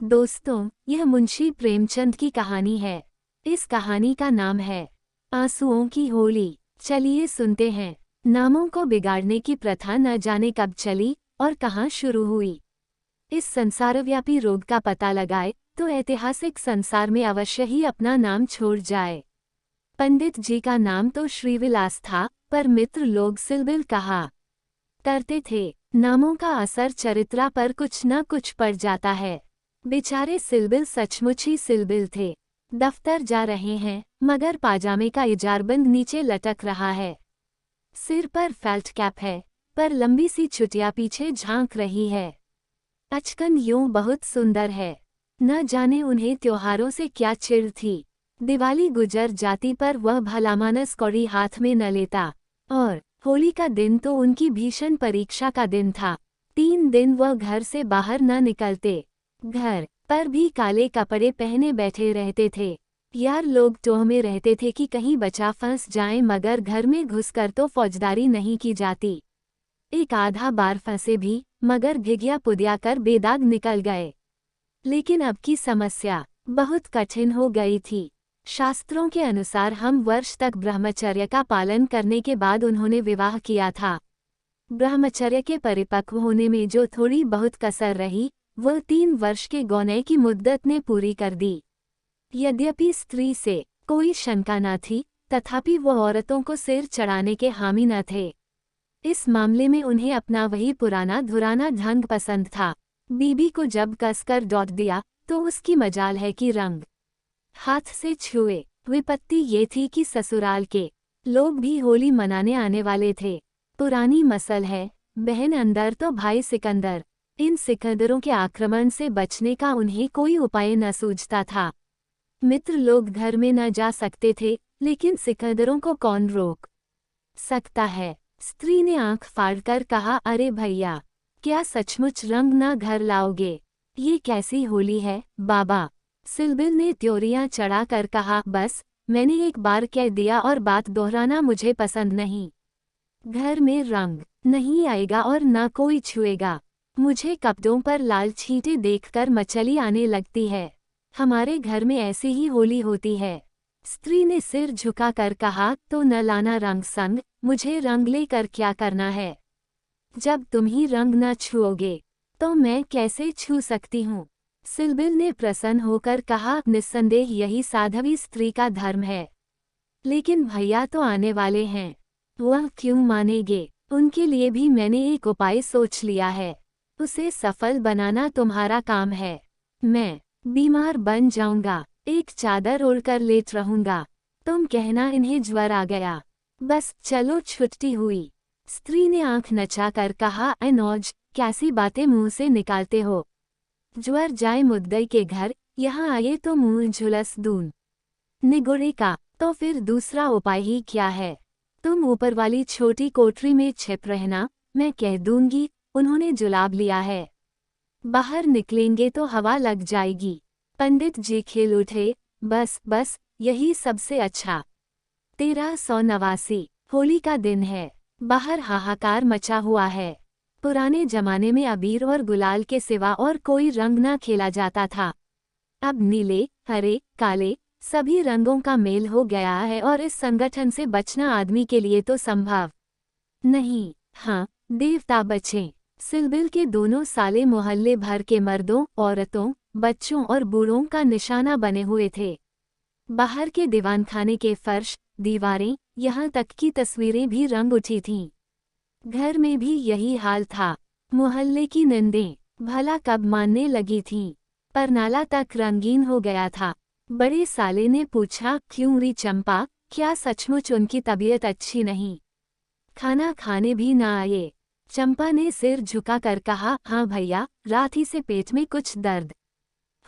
दोस्तों, यह मुंशी प्रेमचंद की कहानी है। इस कहानी का नाम है आंसुओं की होली। चलिए सुनते हैं। नामों को बिगाड़ने की प्रथा न जाने कब चली और कहाँ शुरू हुई। इस संसारव्यापी रोग का पता लगाए तो ऐतिहासिक संसार में अवश्य ही अपना नाम छोड़ जाए। पंडित जी का नाम तो श्रीविलास था, पर मित्र लोग सिलबिल कहा करते थे। नामों का असर चरित्रा पर कुछ न कुछ पड़ जाता है। बेचारे सिलबिल सचमुच ही सिलबिल थे। दफ्तर जा रहे हैं, मगर पाजामे का इजारबंद नीचे लटक रहा है। सिर पर फेल्ट कैप है, पर लंबी सी चुटिया पीछे झांक रही है। अचकन यूं बहुत सुंदर है। न जाने उन्हें त्योहारों से क्या चिढ़ थी। दिवाली गुजर जाती पर वह भलामानस कौड़ी हाथ में न लेता, और होली का दिन तो उनकी भीषण परीक्षा का दिन था। 3 दिन वह घर से बाहर न निकलते। घर पर भी काले कपड़े पहने बैठे रहते थे। यार लोग टोह में रहते थे कि कहीं बचा फंस जाए, मगर घर में घुसकर तो फौजदारी नहीं की जाती। एक आधा बार फंसे भी, मगर घिघिया पुदिया कर बेदाग निकल गए। लेकिन अब की समस्या बहुत कठिन हो गई थी। शास्त्रों के अनुसार हम वर्ष तक ब्रह्मचर्य का पालन करने के बाद उन्होंने विवाह किया था। ब्रह्मचर्य के परिपक्व होने में जो थोड़ी बहुत कसर रही, वह 3 वर्ष के गौनय की मुद्दत ने पूरी कर दी। यद्यपि स्त्री से कोई शंका न थी, तथापि वह औरतों को सिर चढ़ाने के हामी न थे। इस मामले में उन्हें अपना वही पुराना धुराना ढंग पसंद था। बीबी को जब कसकर डॉट दिया तो उसकी मजाल है कि रंग हाथ से छुए। विपत्ति ये थी कि ससुराल के लोग भी होली मनाने आने वाले थे। पुरानी मसल है, बहन अंदर तो भाई सिकंदर। इन सिकंदरों के आक्रमण से बचने का उन्हें कोई उपाय न सूझता था। मित्र लोग घर में न जा सकते थे, लेकिन सिकंदरों को कौन रोक सकता है। स्त्री ने आंख फाड़कर कहा, अरे भैया, क्या सचमुच रंग न घर लाओगे? ये कैसी होली है बाबा? सिलबिल ने त्योरियां चढ़ाकर कहा, बस मैंने एक बार कह दिया और बात दोहराना मुझे पसंद नहीं। घर में रंग नहीं आएगा और न कोई छुएगा। मुझे कपड़ों पर लाल छींटे देखकर मचली आने लगती है। हमारे घर में ऐसी ही होली होती है। स्त्री ने सिर झुकाकर कहा, तो न लाना रंग संग, मुझे रंग लेकर क्या करना है? जब तुम ही रंग न छुओगे तो मैं कैसे छू सकती हूँ? सिलबिल ने प्रसन्न होकर कहा, निस्संदेह यही साध्वी स्त्री का धर्म है। लेकिन भैया तो आने वाले हैं, वह क्यों मानेंगे? उनके लिए भी मैंने एक उपाय सोच लिया है। उसे सफल बनाना तुम्हारा काम है। मैं बीमार बन जाऊंगा, एक चादर ओढ़कर लेट रहूंगा। तुम कहना इन्हें ज्वर आ गया। बस चलो, छुट्टी हुई। स्त्री ने आंख नचाकर कहा, अनौज, कैसी बातें मुंह से निकालते हो? ज्वर जाए मुद्दई के घर, यहाँ आए तो मुंह झुलस दून निगुड़े का। तो फिर दूसरा उपाय ही क्या है? तुम ऊपर वाली छोटी कोठरी में छिप रहना, मैं कह दूंगी, उन्होंने जुलाब लिया है। बाहर निकलेंगे तो हवा लग जाएगी। पंडित जी खेल उठे, बस बस, यही सबसे अच्छा। 1389 होली का दिन है। बाहर हाहाकार मचा हुआ है। पुराने जमाने में अबीर और गुलाल के सिवा और कोई रंग न खेला जाता था। अब नीले, हरे, काले सभी रंगों का मेल हो गया है, और इस संगठन से बचना आदमी के लिए तो संभव नहीं। हाँ, देवता बचें। सिलबिल के दोनों साले मोहल्ले भर के मर्दों, औरतों, बच्चों और बूढ़ों का निशाना बने हुए थे। बाहर के दीवानखाने के फर्श, दीवारें, यहाँ तक की तस्वीरें भी रंग उठी थीं। घर में भी यही हाल था। मोहल्ले की निंदें भला कब मानने लगी थीं। परनाला तक रंगीन हो गया था। बड़े साले ने पूछा, क्यों री चंपा, क्या सचमुच उनकी तबीयत अच्छी नहीं? खाना खाने भी न आए? चंपा ने सिर झुकाकर कहा, हाँ भैया, रात ही से पेट में कुछ दर्द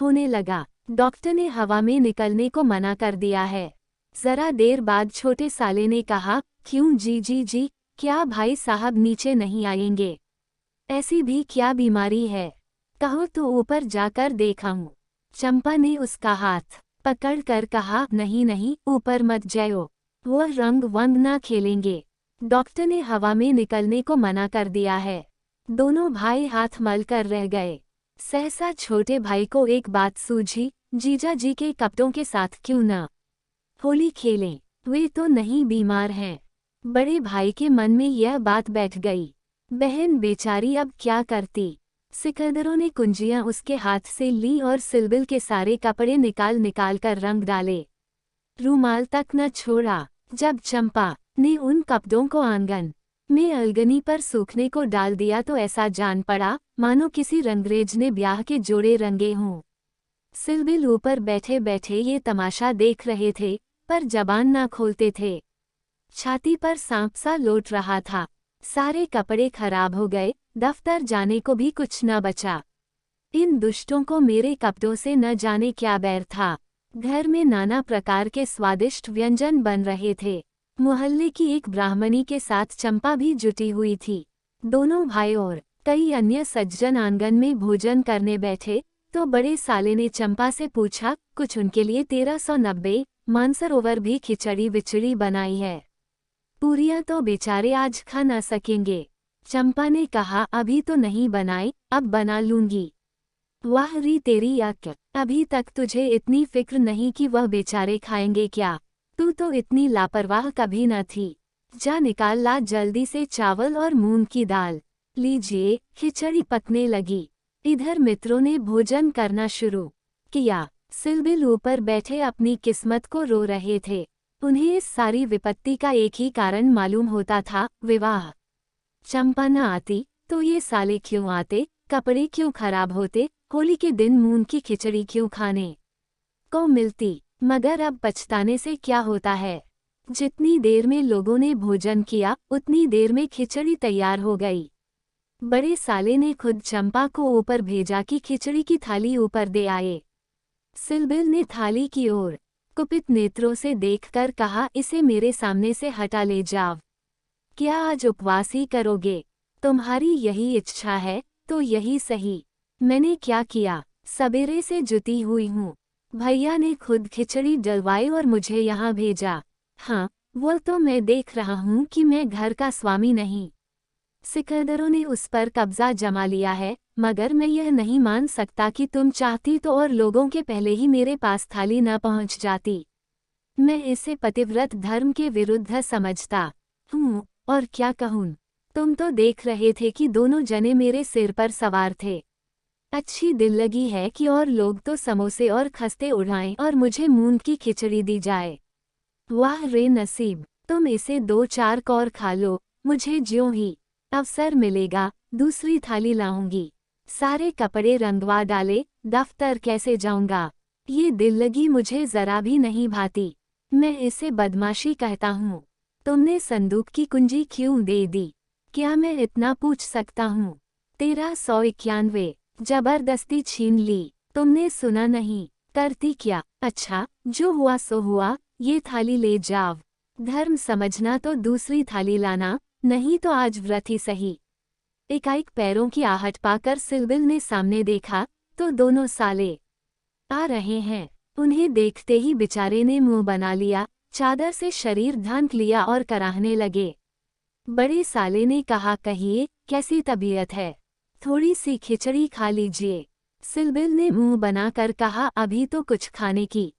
होने लगा। डॉक्टर ने हवा में निकलने को मना कर दिया है। जरा देर बाद छोटे साले ने कहा, क्यों जी जी जी, क्या भाई साहब नीचे नहीं आएंगे? ऐसी भी क्या बीमारी है? कहो तो ऊपर जाकर देखाऊं। चंपा ने उसका हाथ पकड़ कर कहा, नहीं नहीं, ऊपर मत जाओ, वह रंग वंग ना खेलेंगे। डॉक्टर ने हवा में निकलने को मना कर दिया है। दोनों भाई हाथ मल कर रह गए। सहसा छोटे भाई को एक बात सूझी, जीजा जी के कपड़ों के साथ क्यों ना होली खेलें, वे तो नहीं बीमार हैं। बड़े भाई के मन में यह बात बैठ गई। बहन बेचारी अब क्या करती। सिकंदरों ने कुंजियां उसके हाथ से ली और सिलबिल के सारे कपड़े निकाल निकाल कर रंग डाले। रूमाल तक न छोड़ा। जब चंपा ने उन कपड़ों को आंगन में अलगनी पर सूखने को डाल दिया तो ऐसा जान पड़ा मानो किसी रंगरेज ने ब्याह के जोड़े रंगे हों। सिलबिल ऊपर बैठे बैठे ये तमाशा देख रहे थे, पर जबान ना खोलते थे। छाती पर सांप सा लौट रहा था। सारे कपड़े खराब हो गए, दफ्तर जाने को भी कुछ न बचा। इन दुष्टों को मेरे कपड़ों से न जाने क्या बैर था। घर में नाना प्रकार के स्वादिष्ट व्यंजन बन रहे थे। मोहल्ले की एक ब्राह्मणी के साथ चंपा भी जुटी हुई थी। दोनों भाई और कई अन्य सज्जन आंगन में भोजन करने बैठे तो बड़े साले ने चंपा से पूछा, कुछ उनके लिए 1390 मानसरोवर भी खिचड़ी विचड़ी बनाई है। पूरियां तो बेचारे आज खा न सकेंगे। चंपा ने कहा, अभी तो नहीं बनाई, अब बना लूंगी। वाह री तेरी अक्ल, अभी तक तुझे इतनी फिक्र नहीं कि वह बेचारे खाएंगे क्या। तू तो इतनी लापरवाह कभी न थी। जा निकाल ला जल्दी से चावल और मूंग की दाल। लीजिए, खिचड़ी पकने लगी। इधर मित्रों ने भोजन करना शुरू किया। सिलबिल ऊपर बैठे अपनी किस्मत को रो रहे थे। उन्हें इस सारी विपत्ति का एक ही कारण मालूम होता था, विवाह। चंपा न आती तो ये साले क्यों आते, कपड़े क्यों खराब होते, होली के दिन मूंग की खिचड़ी क्यों खाने को मिलती। मगर अब पछताने से क्या होता है। जितनी देर में लोगों ने भोजन किया उतनी देर में खिचड़ी तैयार हो गई। बड़े साले ने खुद चंपा को ऊपर भेजा कि खिचड़ी की थाली ऊपर दे आए। सिलबिल ने थाली की ओर कुपित नेत्रों से देखकर कहा, इसे मेरे सामने से हटा ले जाओ। क्या आज उपवास ही करोगे? तुम्हारी यही इच्छा है तो यही सही। मैंने क्या किया, सवेरे से जुटी हुई हूँ। भैया ने खुद खिचड़ी डलवाई और मुझे यहाँ भेजा। हाँ, वो तो मैं देख रहा हूँ कि मैं घर का स्वामी नहीं। सिकंदरों ने उस पर कब्जा जमा लिया है, मगर मैं यह नहीं मान सकता कि तुम चाहती तो और लोगों के पहले ही मेरे पास थाली न पहुँच जाती। मैं इसे पतिव्रत धर्म के विरुद्ध समझता हूँ, और क्या कहूँ। तुम तो देख रहे थे कि दोनों जने मेरे सिर पर सवार थे। अच्छी दिल लगी है कि और लोग तो समोसे और खस्ते उड़ाएं और मुझे मूंग की खिचड़ी दी जाए। वाह रे नसीब, तुम इसे 2-4 कौर खा लो, मुझे ज्यों ही अवसर मिलेगा दूसरी थाली लाऊंगी। सारे कपड़े रंगवा डाले, दफ्तर कैसे जाऊंगा। ये दिल लगी मुझे जरा भी नहीं भाती। मैं इसे बदमाशी कहता हूँ। तुमने संदूक की कुंजी क्यों दे दी? क्या मैं इतना पूछ सकता हूँ? 1391 जबरदस्ती छीन ली। तुमने सुना नहीं, करती क्या? अच्छा, जो हुआ सो हुआ, ये थाली ले जाओ। धर्म समझना तो दूसरी थाली लाना, नहीं तो आज व्रत ही सही। एकाएक पैरों की आहट पाकर सिलबिल ने सामने देखा तो दोनों साले आ रहे हैं। उन्हें देखते ही बेचारे ने मुंह बना लिया, चादर से शरीर ढांक लिया और कराहने लगे। बड़े साले ने कहा, कहिए कैसी तबीयत है, थोड़ी सी खिचड़ी खा लीजिए। सिलबिल ने मुंह बनाकर कहा, अभी तो कुछ खाने की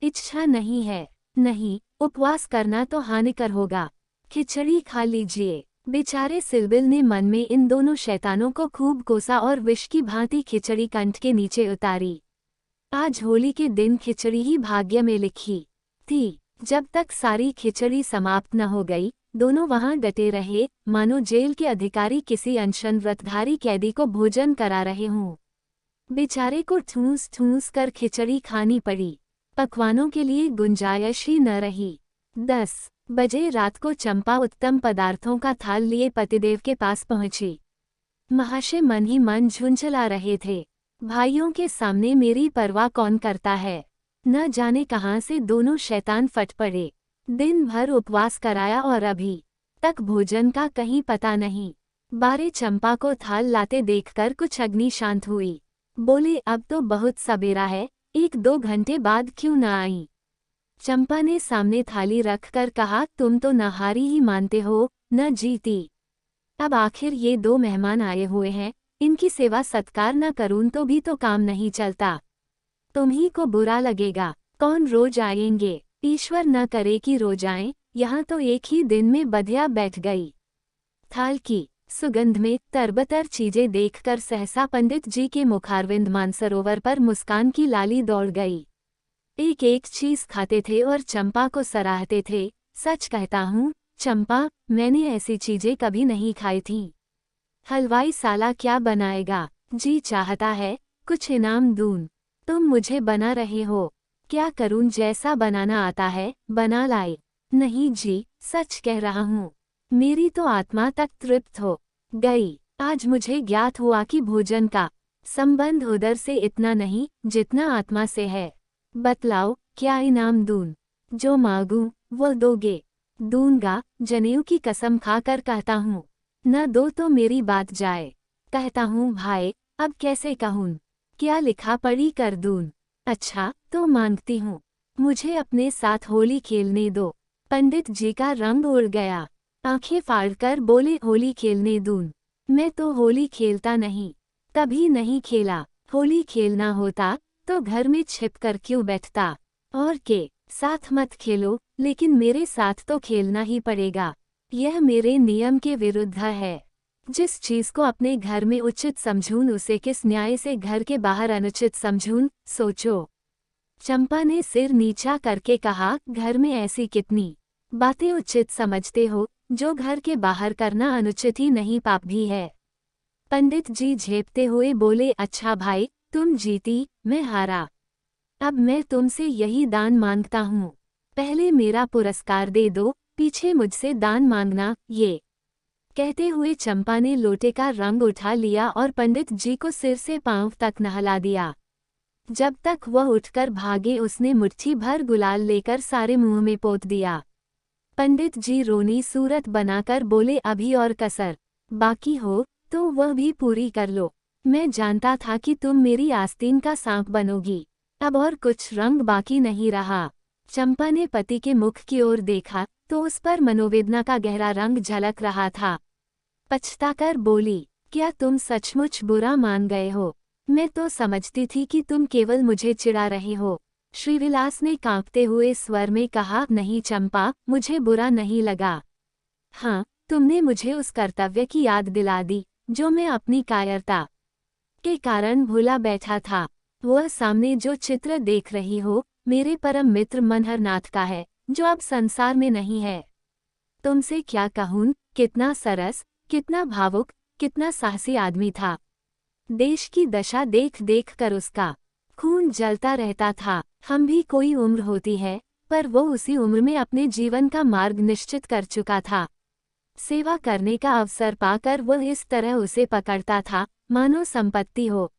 इच्छा नहीं है। नहीं, उपवास करना तो हानिकर होगा, खिचड़ी खा लीजिए। बेचारे सिलबिल ने मन में इन दोनों शैतानों को खूब कोसा और विष की भांति खिचड़ी कंठ के नीचे उतारी। आज होली के दिन खिचड़ी ही भाग्य में लिखी थी। जब तक सारी खिचड़ी समाप्त न हो गई, दोनों वहां डटे रहे मानो जेल के अधिकारी किसी अनशन व्रतधारी कैदी को भोजन करा रहे हों। बेचारे को ठूस ठूस कर खिचड़ी खानी पड़ी। पकवानों के लिए गुंजाइश ही न रही। 10 बजे रात को चंपा उत्तम पदार्थों का थाल लिए पतिदेव के पास पहुंची। महाशय मन ही मन झुंझला रहे थे। भाइयों के सामने मेरी परवाह कौन करता है। न जाने कहाँ से दोनों शैतान फट पड़े। दिन भर उपवास कराया और अभी तक भोजन का कहीं पता नहीं। बारे चंपा को थाल लाते देखकर कुछ अग्नि शांत हुई। बोले, अब तो बहुत सबेरा है, 1-2 घंटे बाद क्यों न आई। चंपा ने सामने थाली रखकर कहा, तुम तो न हारी ही मानते हो, न जीती। अब आखिर ये 2 मेहमान आए हुए हैं, इनकी सेवा सत्कार न करूं तो भी तो काम नहीं चलता। तुम्ही को बुरा लगेगा। कौन रोज आएंगे? ईश्वर न करे कि रोज आएं। यहाँ तो एक ही दिन में बधिया बैठ गई। थाल की सुगंध में तरबतर चीजें देखकर सहसा पंडित जी के मुखारविंद मानसरोवर पर मुस्कान की लाली दौड़ गई। एक एक चीज खाते थे और चंपा को सराहते थे। सच कहता हूँ चंपा, मैंने ऐसी चीजें कभी नहीं खाई थीं। हलवाई साला क्या बनाएगा? जी चाहता है कुछ इनाम दूं। तुम मुझे बना रहे हो? क्या करूं, जैसा बनाना आता है बना लाए। नहीं जी, सच कह रहा हूँ। मेरी तो आत्मा तक तृप्त हो गई। आज मुझे ज्ञात हुआ कि भोजन का संबंध उदर से इतना नहीं जितना आत्मा से है। बतलाओ क्या इनाम दूं? जो मांगूं वो दोगे? दूंगा, जनेऊ की कसम खाकर कहता हूँ। न दो तो मेरी बात जाए। कहता हूँ भाई, अब कैसे कहूँ? क्या लिखा पढ़ी कर दूं? अच्छा तो मांगती हूँ, मुझे अपने साथ होली खेलने दो। पंडित जी का रंग उड़ गया। आंखें फाड़कर बोले होली खेलने दूं? मैं तो होली खेलता नहीं, कभी नहीं खेला। होली खेलना होता तो घर में छिपकर क्यों बैठता? और के साथ मत खेलो, लेकिन मेरे साथ तो खेलना ही पड़ेगा। यह मेरे नियम के विरुद्ध है। जिस चीज को अपने घर में उचित समझूं उसे किस न्याय से घर के बाहर अनुचित समझूं, सोचो। चंपा ने सिर नीचा करके कहा, घर में ऐसी कितनी बातें उचित समझते हो जो घर के बाहर करना अनुचित ही नहीं पाप भी है। पंडित जी झेपते हुए बोले, अच्छा भाई, तुम जीती मैं हारा। अब मैं तुमसे यही दान मांगता हूँ, पहले मेरा पुरस्कार दे दो, पीछे मुझसे दान मांगना। ये कहते हुए चंपा ने लोटे का रंग उठा लिया और पंडित जी को सिर से पांव तक नहला दिया। जब तक वह उठकर भागे उसने मुट्ठी भर गुलाल लेकर सारे मुंह में पोत दिया। पंडित जी रोनी सूरत बनाकर बोले, अभी और कसर बाकी हो तो वह भी पूरी कर लो। मैं जानता था कि तुम मेरी आस्तीन का सांप बनोगी, अब और कुछ रंग बाकी नहीं रहा। चंपा ने पति के मुख की ओर देखा तो उस पर मनोवेदना का गहरा रंग झलक रहा था। पछताकर बोली, क्या तुम सचमुच बुरा मान गए हो? मैं तो समझती थी कि तुम केवल मुझे चिढ़ा रहे हो। श्रीविलास ने कांपते हुए स्वर में कहा, नहीं चंपा, मुझे बुरा नहीं लगा। हाँ, तुमने मुझे उस कर्तव्य की याद दिला दी जो मैं अपनी कायरता के कारण भूला बैठा था। वह सामने जो चित्र देख रही हो मेरे परम मित्र मनहर नाथ का है, जो अब संसार में नहीं है। तुमसे क्या कहूँ, कितना सरस, कितना भावुक, कितना साहसी आदमी था। देश की दशा देख देख कर उसका खून जलता रहता था। हम भी कोई उम्र होती है, पर वो उसी उम्र में अपने जीवन का मार्ग निश्चित कर चुका था। सेवा करने का अवसर पाकर वह इस तरह उसे पकड़ता था मानो संपत्ति हो।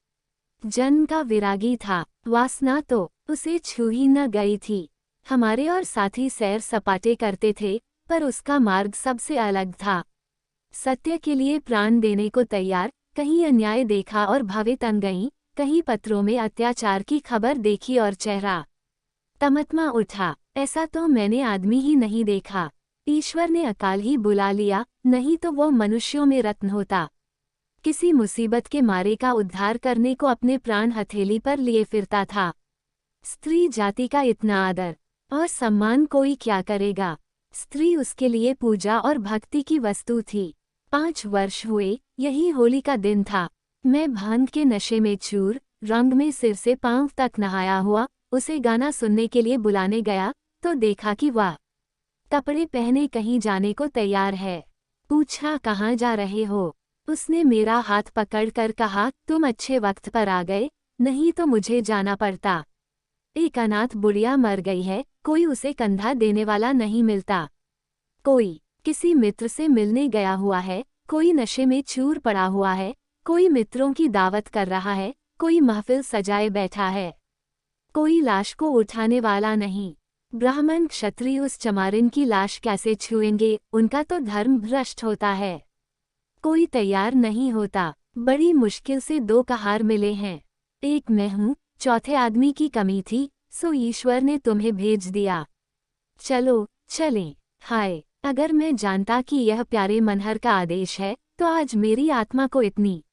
जन्म का विरागी था, वासना तो उसे छू ही न गई थी। हमारे और साथी सैर सपाटे करते थे, पर उसका मार्ग सबसे अलग था। सत्य के लिए प्राण देने को तैयार, कहीं अन्याय देखा और भवे तन गईं, कहीं पत्रों में अत्याचार की खबर देखी और चेहरा तमतमा उठा। ऐसा तो मैंने आदमी ही नहीं देखा। ईश्वर ने अकाल ही बुला लिया, नहीं तो वो मनुष्यों में रत्न होता। किसी मुसीबत के मारे का उद्धार करने को अपने प्राण हथेली पर लिए फिरता था। स्त्री जाति का इतना आदर और सम्मान कोई क्या करेगा? स्त्री उसके लिए पूजा और भक्ति की वस्तु थी। 5 वर्ष हुए, यही होली का दिन था। मैं भांग के नशे में चूर, रंग में सिर से पांव तक नहाया हुआ उसे गाना सुनने के लिए बुलाने गया तो देखा कि वह कपड़े पहने कहीं जाने को तैयार है। पूछा, कहाँ जा रहे हो? उसने मेरा हाथ पकड़कर कहा, तुम अच्छे वक्त पर आ गए, नहीं तो मुझे जाना पड़ता। एक अनाथ बुढ़िया मर गई है, कोई उसे कंधा देने वाला नहीं मिलता। कोई किसी मित्र से मिलने गया हुआ है, कोई नशे में चूर पड़ा हुआ है, कोई मित्रों की दावत कर रहा है, कोई महफिल सजाए बैठा है। कोई लाश को उठाने वाला नहीं। ब्राह्मण क्षत्रिय उस चमारिन की लाश कैसे छुएंगे? उनका तो धर्म भ्रष्ट होता है। कोई तैयार नहीं होता। बड़ी मुश्किल से 2 कहार मिले हैं। एक मैं हूँ, चौथे आदमी की कमी थी, सो ईश्वर ने तुम्हें भेज दिया। चलो चलें। हाय, अगर मैं जानता कि यह प्यारे मनहर का आदेश है, तो आज मेरी आत्मा को इतनी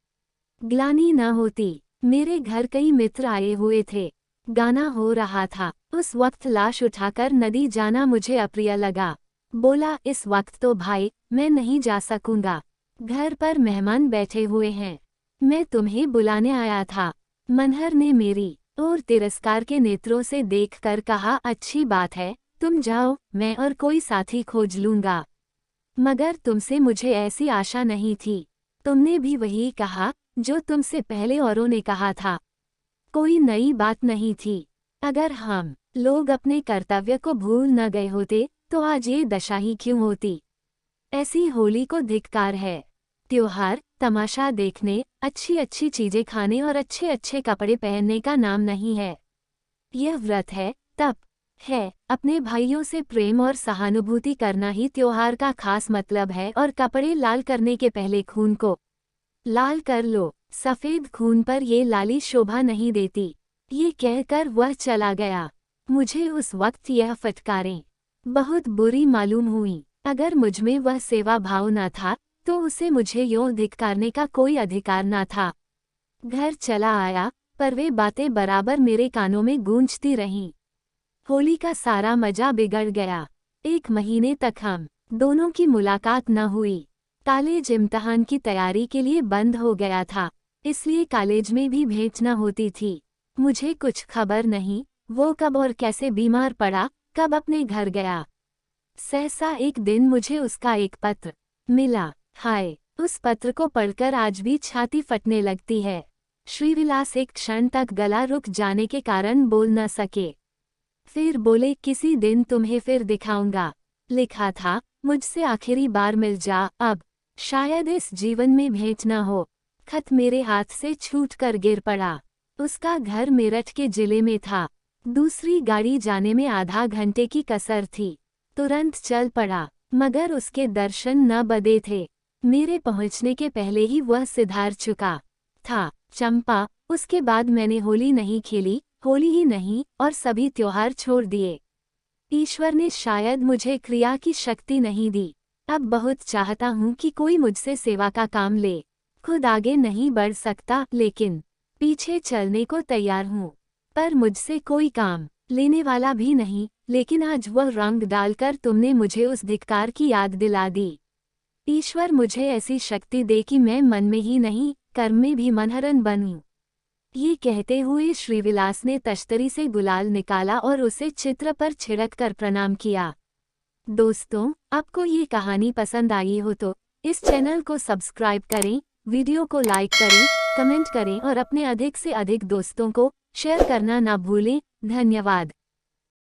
ग्लानि न होती। मेरे घर कई मित्र आए हुए थे। गाना हो रहा था। उस वक्त लाश उठाकर नदी जाना मुझे अप्रिय लगा। बोला, इस वक्त तो भाई मैं नहीं जा सकूंगा। घर पर मेहमान बैठे हुए हैं। मैं तुम्हें बुलाने आया था। मनहर ने मेरी और तिरस्कार के नेत्रों से देखकर कहा, अच्छी बात है, तुम जाओ, मैं और कोई साथी खोज लूंगा। मगर तुमसे मुझे ऐसी आशा नहीं थी। तुमने भी वही कहा जो तुमसे पहले औरों ने कहा था। कोई नई बात नहीं थी। अगर हम लोग अपने कर्तव्य को भूल न गए होते तो आज ये दशा ही क्यों होती। ऐसी होली को धिक्कार है। त्योहार तमाशा देखने, अच्छी अच्छी चीजें खाने और अच्छे अच्छे कपड़े पहनने का नाम नहीं है। यह व्रत है, तप है। अपने भाइयों से प्रेम और सहानुभूति करना ही त्योहार का खास मतलब है। और कपड़े लाल करने के पहले खून को लाल कर लो। सफेद खून पर ये लाली शोभा नहीं देती। ये कहकर वह चला गया। मुझे उस वक्त यह फटकारें बहुत बुरी मालूम हुई। अगर मुझमें वह सेवा भाव न था तो उसे मुझे यूं धिक्कारने का कोई अधिकार न था। घर चला आया, पर वे बातें बराबर मेरे कानों में गूंजती रहीं। होली का सारा मजा बिगड़ गया। 1 महीने तक हम दोनों की मुलाकात न हुई। कॉलेज इम्तिहान की तैयारी के लिए बंद हो गया था, इसलिए कॉलेज में भी भेंट न होती थी। मुझे कुछ खबर नहीं, वो कब और कैसे बीमार पड़ा, कब अपने घर गया। सहसा एक दिन मुझे उसका एक पत्र मिला। हाय, उस पत्र को पढ़कर आज भी छाती फटने लगती है। श्रीविलास एक क्षण तक गला रुक जाने के कारण बोल न सके। फिर बोले, किसी दिन तुम्हें फिर दिखाऊंगा। लिखा था, मुझसे आखिरी बार मिल जा अब, शायद इस जीवन में भेंट न हो। खत मेरे हाथ से छूट कर गिर पड़ा। उसका घर मेरठ के जिले में था। दूसरी गाड़ी जाने में आधा घंटे की कसर थी। तुरंत चल पड़ा, मगर उसके दर्शन न बदे थे। मेरे पहुंचने के पहले ही वह सिधार चुका था। चंपा, उसके बाद मैंने होली नहीं खेली, होली ही नहीं और सभी त्योहार छोड़ दिए। ईश्वर ने शायद मुझे क्रिया की शक्ति नहीं दी। अब बहुत चाहता हूँ कि कोई मुझसे सेवा का काम ले। खुद आगे नहीं बढ़ सकता, लेकिन पीछे चलने को तैयार हूँ। पर मुझसे कोई काम लेने वाला भी नहीं। लेकिन आज वह रंग डालकर तुमने मुझे उस धिक्कार की याद दिला दी। ईश्वर मुझे ऐसी शक्ति दे कि मैं मन में ही नहीं, कर्म में भी मनहरन बनूं। ये कहते हुए श्रीविलास ने तश्तरी से गुलाल निकाला और उसे चित्र पर छिड़क कर प्रणाम किया। दोस्तों, आपको ये कहानी पसंद आई हो तो इस चैनल को सब्सक्राइब करें, वीडियो को लाइक करें, कमेंट करें और अपने अधिक से अधिक दोस्तों को शेयर करना ना भूलें। धन्यवाद।